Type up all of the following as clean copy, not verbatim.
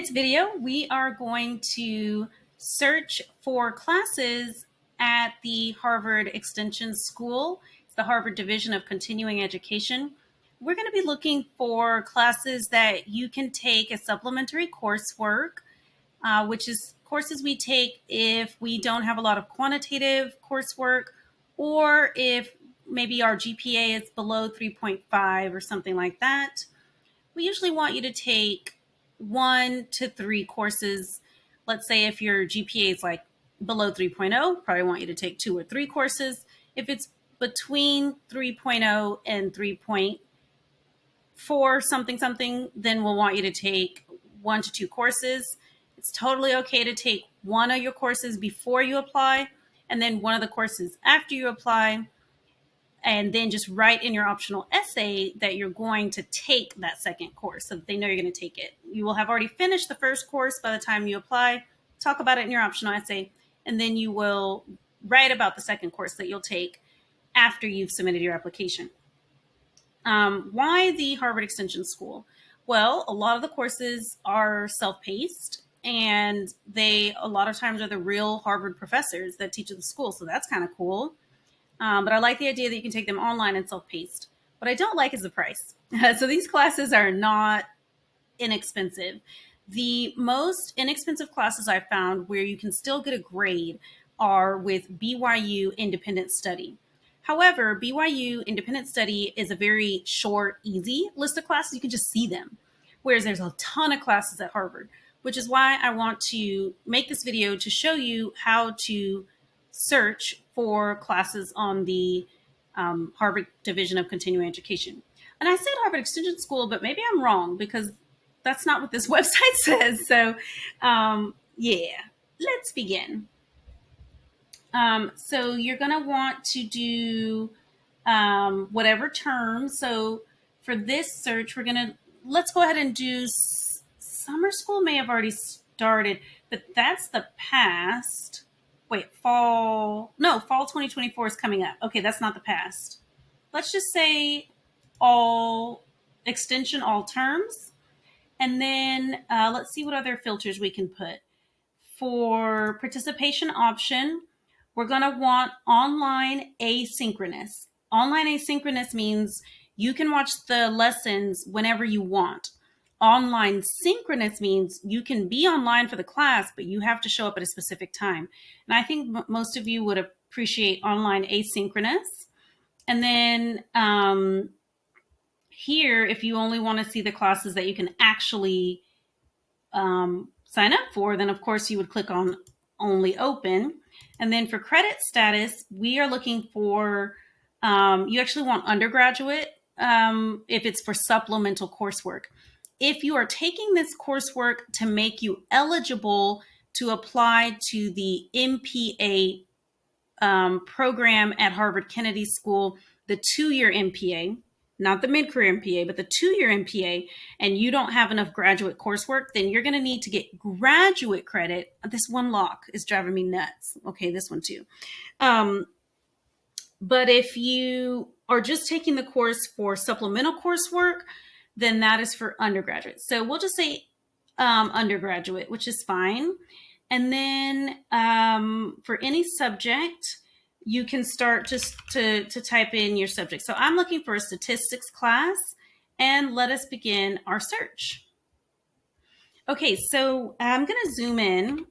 today's video, we are going to search for classes at the Harvard Extension School. It's the Harvard Division of Continuing Education. We're going to be looking for classes that you can take as supplementary coursework, which is courses we take if we don't have a lot of quantitative coursework, or if maybe our GPA is below 3.5 or something like that. We usually want you to take 1 to 3 courses. Let's say if your GPA is like below 3.0, probably want you to take 2 or 3 courses. If it's between 3.0 and 3.4 something, then we'll want you to take 1 to 2 courses. It's totally okay to take one of your courses before you apply, and then one of the courses after you apply, and then just write in your optional essay that you're going to take that second course so that they know you're going to take it. You will have already finished the first course by the time you apply, talk about it in your optional essay, and then you will write about the second course that you'll take after you've submitted your application. Why the Harvard Extension School? Well, a lot of the courses are self-paced, and they a lot of times are the real Harvard professors that teach at the school, so that's kind of cool. But I like the idea that you can take them online and self-paced. What I don't like is the price. So these classes are not inexpensive. The most inexpensive classes I've found where you can still get a grade are with BYU Independent Study. However, BYU Independent Study is a very short, easy list of classes. You can just see them, whereas there's a ton of classes at Harvard, which is why I want to make this video to show you how to search for classes on the Harvard Division of Continuing Education. And I said Harvard Extension School, but maybe I'm wrong because that's not what this website says. So yeah, let's begin. So you're going to want to do whatever term. So for this search, let's go ahead and do summer school may have already started, but that's the past. Wait, fall 2024 is coming up. Okay, that's not the past. Let's just say all extension, all terms. And then let's see what other filters we can put. For participation option, we're going to want online asynchronous. Online asynchronous means you can watch the lessons whenever you want. Online synchronous means you can be online for the class, but you have to show up at a specific time. And I think most of you would appreciate online asynchronous. And then here, if you only want to see the classes that you can actually sign up for, then of course you would click on only open. And then for credit status, we are looking for, you actually want undergraduate if it's for supplemental coursework. If you are taking this coursework to make you eligible to apply to the MPA program at Harvard Kennedy School, the 2-year MPA, not the mid-career MPA, but the 2-year MPA, and you don't have enough graduate coursework, then you're going to need to get graduate credit. This one lock is driving me nuts. Okay, this one too. But if you are just taking the course for supplemental coursework, then that is for undergraduate. So we'll just say undergraduate, which is fine. And then for any subject, you can start just to type in your subject. So I'm looking for a statistics class, and let us begin our search. Okay, so I'm going to zoom in.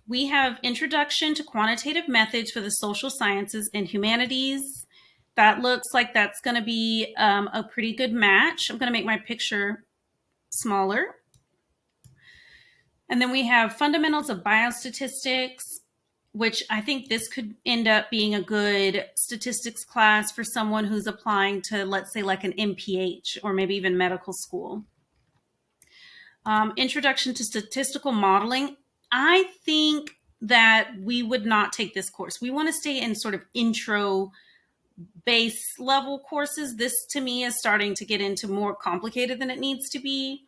We have Introduction to Quantitative Methods for the Social Sciences and Humanities. That looks like that's going to be a pretty good match. I'm going to make my picture smaller. And then we have Fundamentals of Biostatistics, which I think this could end up being a good statistics class for someone who's applying to, let's say, like an MPH or maybe even medical school. Introduction to Statistical Modeling. I think that we would not take this course. We want to stay in sort of intro base level courses. This to me is starting to get into more complicated than it needs to be.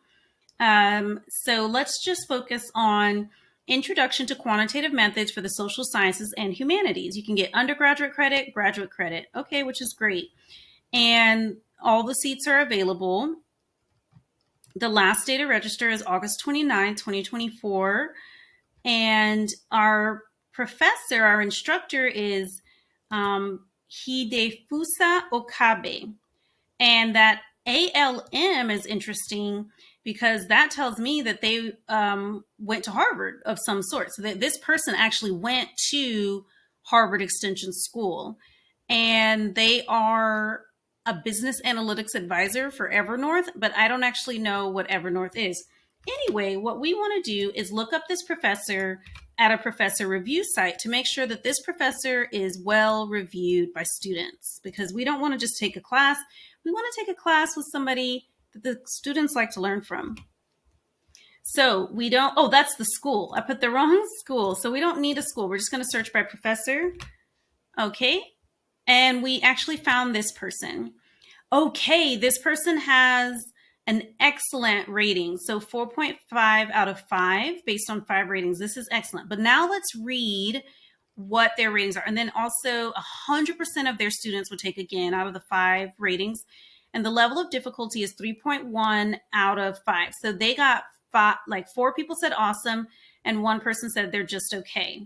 So let's just focus on Introduction to Quantitative Methods for the Social Sciences and Humanities. You can get undergraduate credit, graduate credit. Okay, which is great. And all the seats are available. The last day to register is August 29, 2024. And our professor, our instructor is Hidefusa Okabe. And that ALM is interesting because that tells me that they went to Harvard of some sort. So that this person actually went to Harvard Extension School, and they are a business analytics advisor for Evernorth, but I don't actually know what Evernorth is. Anyway, what we want to do is look up this professor at a professor review site to make sure that this professor is well reviewed by students, because we don't want to just take a class. We want to take a class with somebody that the students like to learn from. So we don't, oh, that's the school. I put the wrong school. So we don't need a school. We're just going to search by professor. Okay. And we actually found this person. Okay, this person has an excellent rating. So 4.5 out of 5 based on 5 ratings. This is excellent. But now let's read what their ratings are. And then also 100% of their students would take again out of the 5 ratings. And the level of difficulty is 3.1 out of 5. So they got 5, like 4 people said awesome, and 1 person said they're just okay.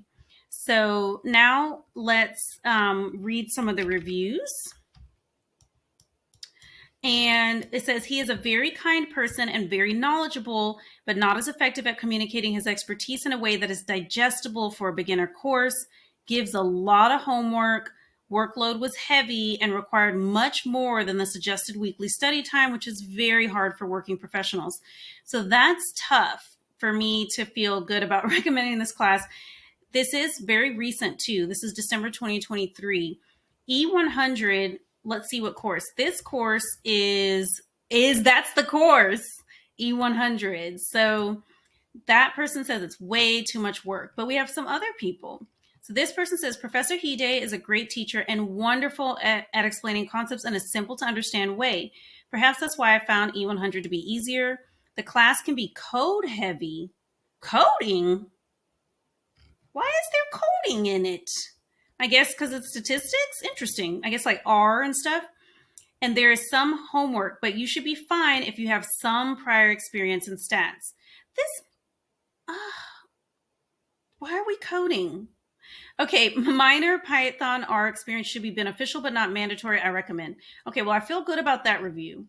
So now let's read some of the reviews. And it says, he is a very kind person and very knowledgeable, but not as effective at communicating his expertise in a way that is digestible for a beginner course, gives a lot of homework, workload was heavy, and required much more than the suggested weekly study time, which is very hard for working professionals. So that's tough for me to feel good about recommending this class. This is very recent too. This is December 2023. E100, let's see what course. This course that's the course, E100. So that person says it's way too much work, but we have some other people. So this person says, Professor Hide is a great teacher and wonderful at explaining concepts in a simple to understand way. Perhaps that's why I found E100 to be easier. The class can be code heavy. Coding? Why is there coding in it? I guess because it's statistics? Interesting. I guess like R and stuff. And there is some homework, but you should be fine if you have some prior experience in stats. Why are we coding? Okay, minor Python R experience should be beneficial, but not mandatory. I recommend. Okay, well, I feel good about that review.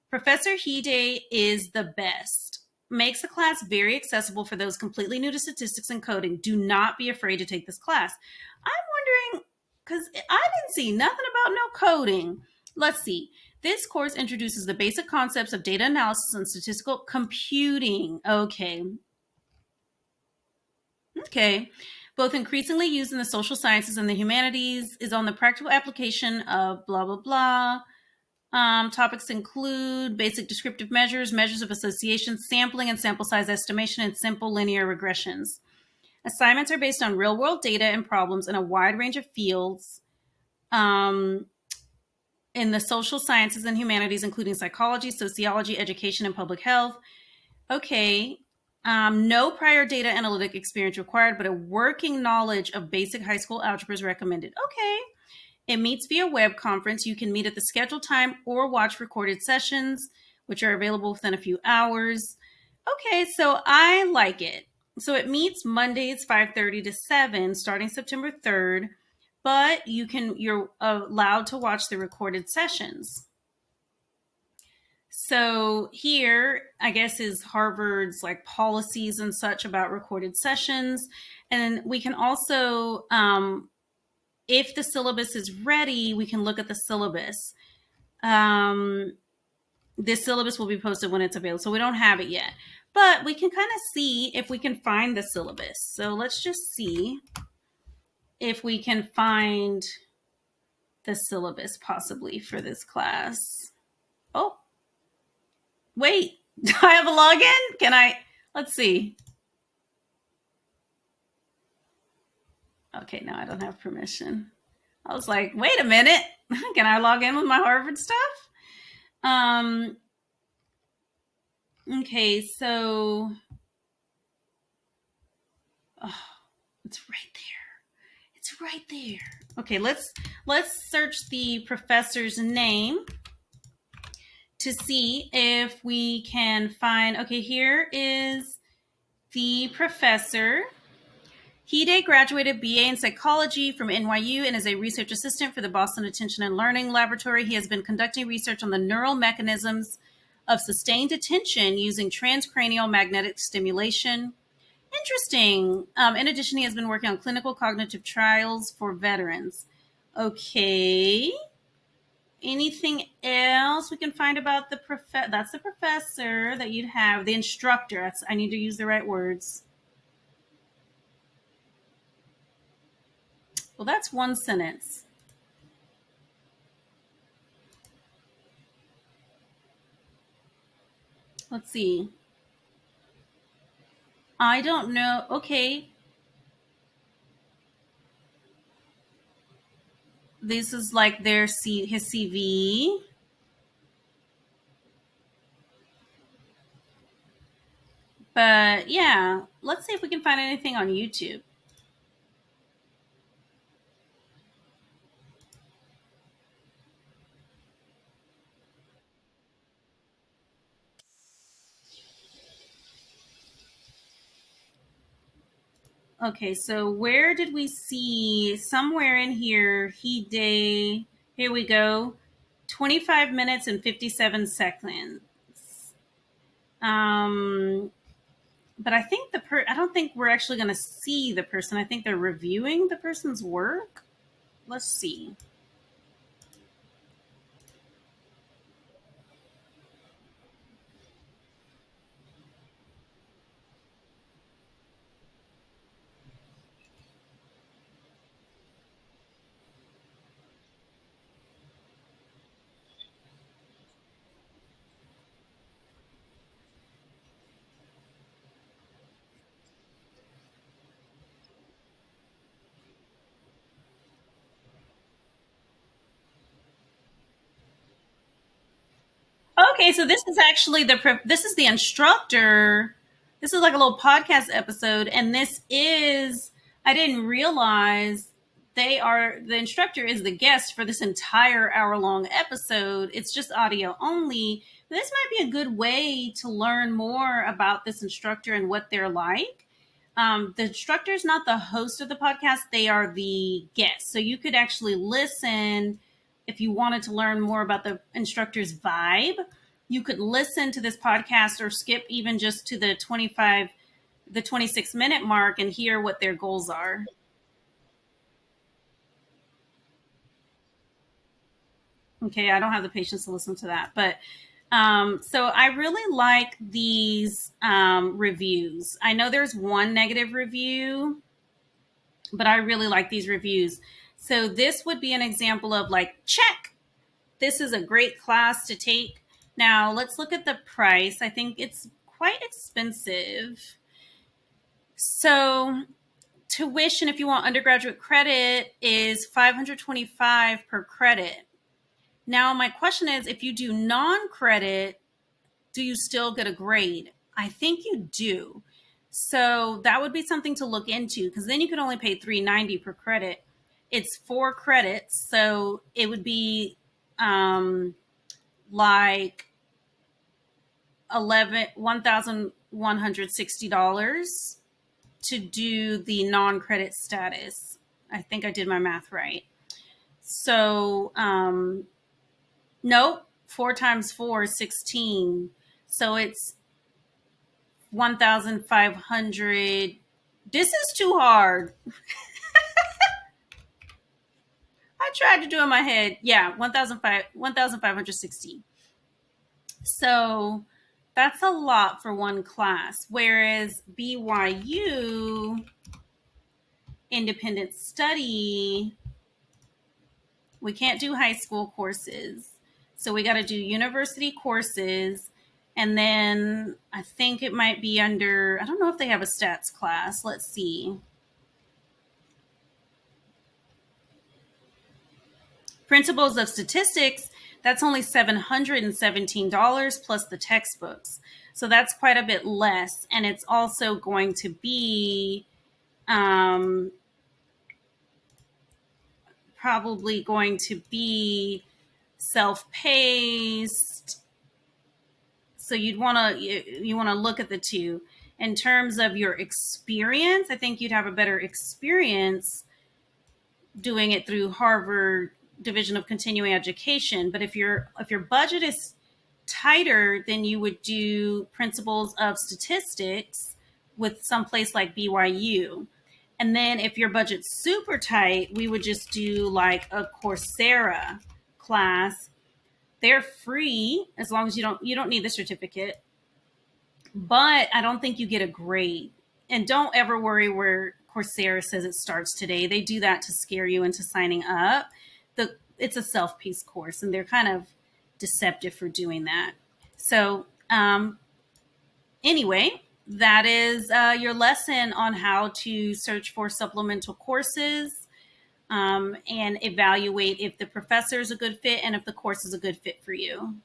Professor Hide is the best. Makes the class very accessible for those completely new to statistics and coding. Do not be afraid to take this class. I'm wondering, because I didn't see nothing about no coding. Let's see. This course introduces the basic concepts of data analysis and statistical computing. Okay. Both increasingly used in the social sciences and the humanities, is on the practical application of blah, blah, blah. Topics include basic descriptive measures, measures of association, sampling and sample size estimation, and simple linear regressions. Assignments are based on real-world data and problems in a wide range of fields in the social sciences and humanities, including psychology, sociology, education, and public health. Okay. No prior data analytic experience required, but a working knowledge of basic high school algebra is recommended. Okay. It meets via web conference. You can meet at the scheduled time or watch recorded sessions, which are available within a few hours. Okay, so I like it. So it meets Mondays 5:30 to 7, starting September 3rd, but you're allowed to watch the recorded sessions. So here, I guess, is Harvard's like policies and such about recorded sessions. And we can also, if the syllabus is ready, we can look at the syllabus. This syllabus will be posted when it's available. So we don't have it yet, but we can kind of see if we can find the syllabus. So let's just see if we can find the syllabus possibly for this class. Oh, wait, do I have a login? Let's see. Okay, no, I don't have permission. I was like, wait a minute. Can I log in with my Harvard stuff? Okay, so it's right there. It's right there. Okay, let's search the professor's name. to see if we can find, okay, here is the professor. Hide graduated BA in psychology from NYU and is a research assistant for the Boston Attention and Learning Laboratory. He has been conducting research on the neural mechanisms of sustained attention using transcranial magnetic stimulation. Interesting. In addition, he has been working on clinical cognitive trials for veterans. Okay. Anything else we can find about the professor? That's the professor that you'd have. The instructor. I need to use the right words. Well, that's one sentence. Let's see. I don't know. Okay. This is like his CV. But yeah, let's see if we can find anything on YouTube. Okay, so where did we see somewhere in here? Here we go. 25 minutes and 57 seconds. But I think I don't think we're actually going to see the person. I think they're reviewing the person's work. Let's see. Okay, so this is actually this is the instructor. This is like a little podcast episode, and I didn't realize the instructor is the guest for this entire hour long episode. It's just audio only. This might be a good way to learn more about this instructor and what they're like. The instructor is not the host of the podcast, they are the guest. So you could actually listen if you wanted to learn more about the instructor's vibe. You could listen to this podcast or skip even just to the 26-minute mark and hear what their goals are. Okay, I don't have the patience to listen to that. But so I really like these reviews. I know there's one negative review, but I really like these reviews. So this would be an example of like, check, this is a great class to take. Now let's look at the price. I think it's quite expensive. So tuition, if you want undergraduate credit, is $525 per credit. Now my question is, if you do non-credit, do you still get a grade? I think you do. So that would be something to look into, because then you could only pay $390 per credit. It's 4 credits, so it would be like $1,160 to do the non-credit status. I think I did my math right. So nope, 4 times 4 is 16. So it's 1,500. This is too hard. I tried to do it in my head. Yeah, 1,560. So that's a lot for one class. Whereas BYU independent study, we can't do high school courses. So we got to do university courses. And then I think it might be under, I don't know if they have a stats class. Let's see. Principles of Statistics, that's only $717 plus the textbooks. So that's quite a bit less. And it's also going to be probably going to be self-paced. So you want to look at the two. In terms of your experience, I think you'd have a better experience doing it through Harvard Division of Continuing Education. But if your budget is tighter, then you would do Principles of Statistics with some place like BYU. And then if your budget's super tight, we would just do like a Coursera class. They're free as long as you don't need the certificate, but I don't think you get a grade. And don't ever worry where Coursera says it starts today. They do that to scare you into signing up. It's a self-paced course, and they're kind of deceptive for doing that. So anyway, that is your lesson on how to search for supplemental courses and evaluate if the professor is a good fit and if the course is a good fit for you.